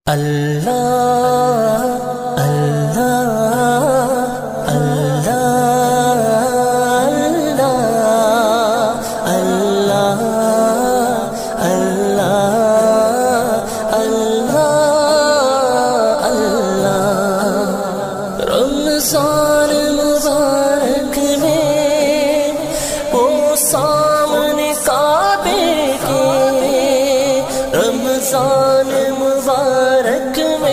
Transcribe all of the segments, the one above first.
اللہ اللہ اللہ اللہ اللہ اللہ اللہ رمضان مبارک میں وہ سامنے کعبے کے رمضان مبارک میں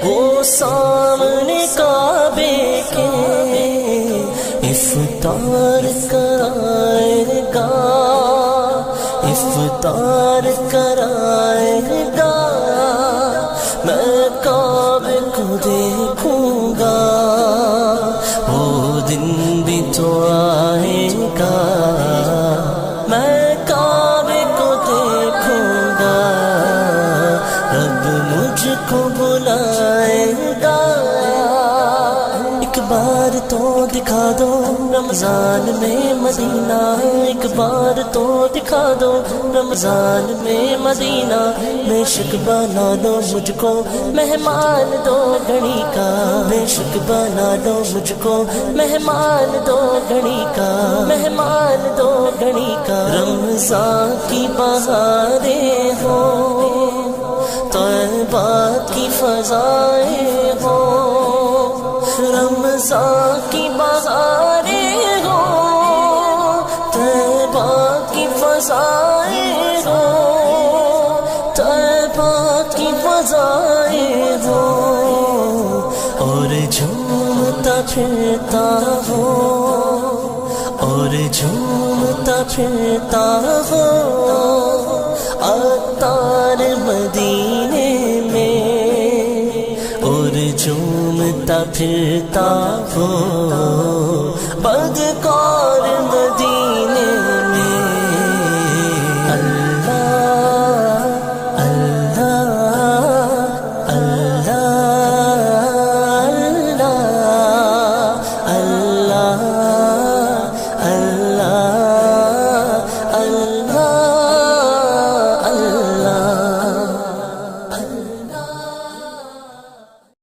وہ سامنے کعبے کے افطار کرائے گا افطار کرائے گا میں کعبے کو دیکھوں گا وہ دن بھی تو آئے گا میں کعبے کو دیکھوں گا رب مجھ کو بلائے گا ایک بار تو دکھا دو رمضان میں مدینہ ایک بار تو دکھا دو رمضان میں مدینہ بے شک بنا دو مجھ کو مہمان دو گھڑی کا بے شک بنا دو مجھ کو مہمان دو گھڑی کا مہمان دو گھڑی کا رمضان کی بہاریں ہو طیبہ کی فضائیں ہو رمضان کی بہاریں ہو طیبہ کی فضائیں ہو طیبہ کی فضائیں ہو اور جھومتا پھرتا ہو اور جھومتا پھرتا ہو عطار مدینے میں اور جھومتا پھرتا ہو بدکار